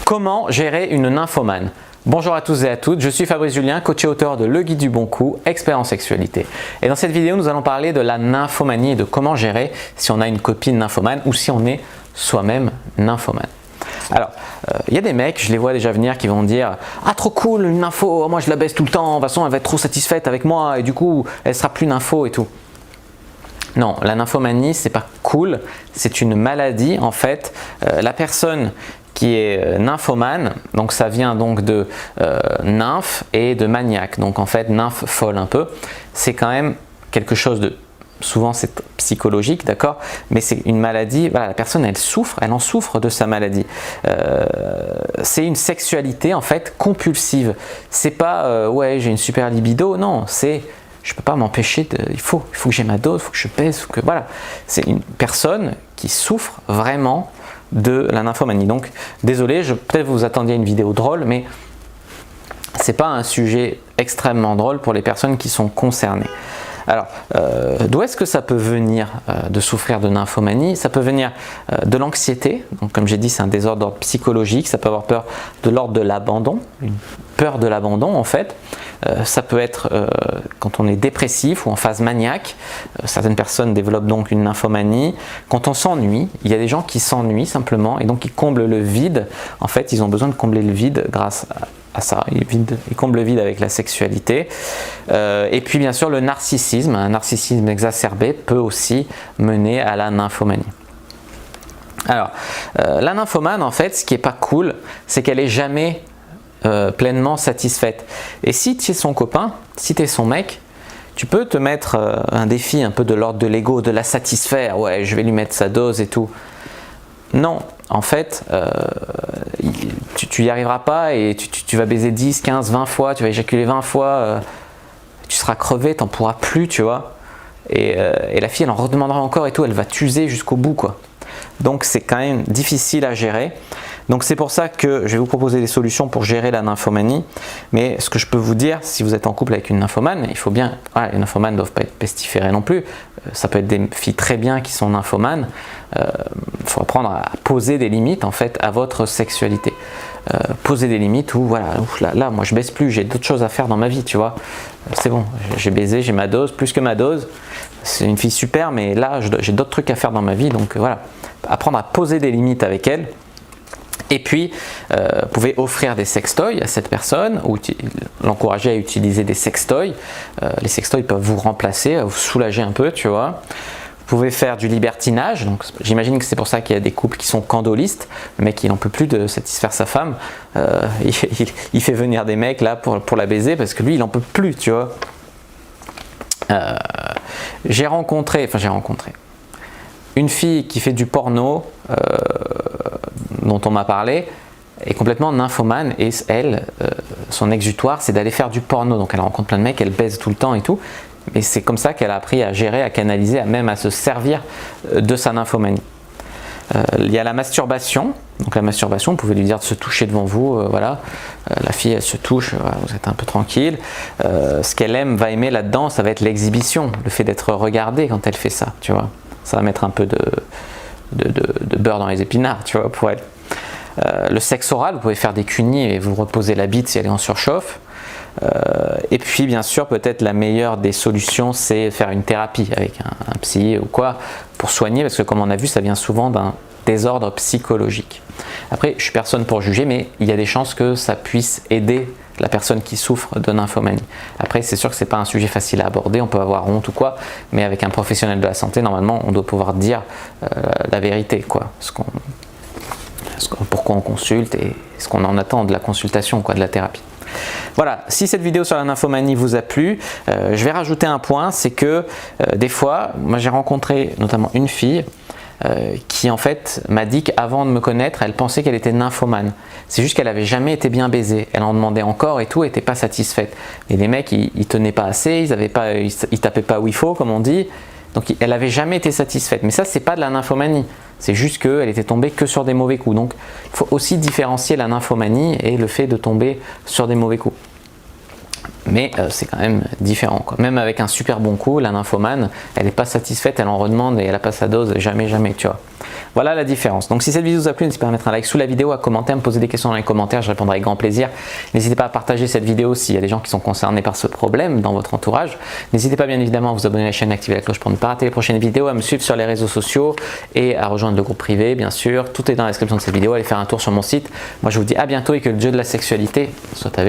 Comment gérer une nymphomane? Bonjour à tous et à toutes, je suis Fabrice Julien, coach et auteur de Le Guide du Bon Coup, expert en sexualité. Et dans cette vidéo, nous allons parler de la nymphomanie et de comment gérer si on a une copine nymphomane ou si on est soi-même nymphomane. Alors, il y a des mecs, je les vois déjà venir, qui vont dire « Ah, trop cool, une nympho, moi je la baisse tout le temps, de toute façon elle va être trop satisfaite avec moi et du coup elle sera plus nympho et tout. » Non, la nymphomanie, c'est pas cool, c'est une maladie en fait. La personne qui est nymphomane, donc ça vient donc de nymphe et de maniaque, donc en fait nymphe folle un peu, c'est quand même quelque chose de, souvent c'est psychologique, d'accord, mais c'est une maladie, voilà, la personne elle souffre, elle en souffre de sa maladie. C'est une sexualité en fait compulsive, c'est pas ouais j'ai une super libido, non, c'est je peux pas m'empêcher de, il faut que j'ai ma dose, il faut que je pèse, que voilà, c'est une personne qui souffre vraiment de la nymphomanie. Donc désolé, peut-être vous attendiez une vidéo drôle, mais c'est pas un sujet extrêmement drôle pour les personnes qui sont concernées. Alors, d'où est-ce que ça peut venir de souffrir de nymphomanie? Ça peut venir de l'anxiété, donc comme j'ai dit c'est un désordre psychologique, ça peut avoir peur de l'ordre de l'abandon, une peur de l'abandon en fait. Ça peut être quand on est dépressif ou en phase maniaque, certaines personnes développent donc une nymphomanie. Quand on s'ennuie, il y a des gens qui s'ennuient simplement et donc ils comblent le vide. En fait, ils ont besoin de combler le vide grâce à ça, ils comblent le vide avec la sexualité. Et puis bien sûr le narcissisme, un narcissisme exacerbé peut aussi mener à la nymphomanie. Alors, la nymphomane en fait, ce qui est pas cool, c'est qu'elle est jamais pleinement satisfaite. Et si tu es son copain, si tu es son mec, tu peux te mettre un défi un peu de l'ordre de l'ego, de la satisfaire, ouais je vais lui mettre sa dose et tout. Non, en fait, tu n'y arriveras pas et tu vas baiser 10, 15, 20 fois, tu vas éjaculer 20 fois, tu seras crevé, tu n'en pourras plus, tu vois. Et la fille, elle en redemandera encore et tout, elle va t'user jusqu'au bout, quoi. Donc c'est quand même difficile à gérer. Donc c'est pour ça que je vais vous proposer des solutions pour gérer la nymphomanie. Mais ce que je peux vous dire, si vous êtes en couple avec une nymphomane, il faut bien, voilà, les nymphomanes ne doivent pas être pestiférées non plus. Ça peut être des filles très bien qui sont nymphomanes. Il faut apprendre à poser des limites en fait à votre sexualité. Poser des limites où voilà, là moi je baisse plus, j'ai d'autres choses à faire dans ma vie, tu vois. C'est bon, j'ai baisé, j'ai ma dose, plus que ma dose. C'est une fille super, mais là j'ai d'autres trucs à faire dans ma vie, donc voilà. Apprendre à poser des limites avec elle. Et puis, vous pouvez offrir des sextoys à cette personne ou l'encourager à utiliser des sextoys. Les sextoys peuvent vous remplacer, vous soulager un peu, tu vois. Vous pouvez faire du libertinage. Donc, j'imagine que c'est pour ça qu'il y a des couples qui sont candolistes. Le mec, il n'en peut plus de satisfaire sa femme. Il fait venir des mecs là pour la baiser parce que lui, il n'en peut plus, tu vois. J'ai rencontré une fille qui fait du porno, dont on m'a parlé, est complètement nymphomane et elle, son exutoire, c'est d'aller faire du porno. Donc elle rencontre plein de mecs, elle baise tout le temps et tout. Mais c'est comme ça qu'elle a appris à gérer, à canaliser, même à se servir de sa nymphomanie. Il y a la masturbation. Donc la masturbation, vous pouvez lui dire de se toucher devant vous, voilà. La fille, elle se touche, voilà, vous êtes un peu tranquille. Ce qu'elle va aimer là-dedans, ça va être l'exhibition, le fait d'être regardée quand elle fait ça, tu vois. Ça va mettre un peu de beurre dans les épinards, tu vois, pour elle. Le sexe oral, vous pouvez faire des cunis et vous reposer la bite si elle est en surchauffe. Et puis bien sûr, peut-être la meilleure des solutions, c'est faire une thérapie avec un psy ou quoi, pour soigner, parce que comme on a vu, ça vient souvent d'un désordre psychologique. Après, je suis personne pour juger, mais il y a des chances que ça puisse aider la personne qui souffre de nymphomanie. Après, c'est sûr que c'est pas un sujet facile à aborder, on peut avoir honte ou quoi, mais avec un professionnel de la santé, normalement, on doit pouvoir dire la vérité, quoi. Pourquoi on consulte et ce qu'on en attend de la consultation, quoi, de la thérapie. Voilà, si cette vidéo sur la nymphomanie vous a plu, je vais rajouter un point, c'est que des fois, moi j'ai rencontré notamment une fille qui en fait m'a dit qu'avant de me connaître, elle pensait qu'elle était nymphomane. C'est juste qu'elle n'avait jamais été bien baisée. Elle en demandait encore et tout, elle n'était pas satisfaite. Mais les mecs, ils tenaient pas assez, ils tapaient pas où il faut, comme on dit. Donc elle n'avait jamais été satisfaite. Mais ça, c'est pas de la nymphomanie. C'est juste qu'elle était tombée que sur des mauvais coups. Donc il faut aussi différencier la nymphomanie et le fait de tomber sur des mauvais coups. mais c'est quand même différent, quoi. Même avec un super bon coup, la nymphomane, elle n'est pas satisfaite, elle en redemande et elle n'a pas sa dose, jamais, tu vois. Voilà la différence. Donc si cette vidéo vous a plu, n'hésitez pas à mettre un like sous la vidéo, à commenter, à me poser des questions dans les commentaires, je répondrai avec grand plaisir. N'hésitez pas à partager cette vidéo s'il y a des gens qui sont concernés par ce problème dans votre entourage. N'hésitez pas bien évidemment à vous abonner à la chaîne et à activer la cloche pour ne pas rater les prochaines vidéos, à me suivre sur les réseaux sociaux et à rejoindre le groupe privé, bien sûr. Tout est dans la description de cette vidéo. Allez faire un tour sur mon site. Moi je vous dis à bientôt et que le jeu de la sexualité soit avec vous.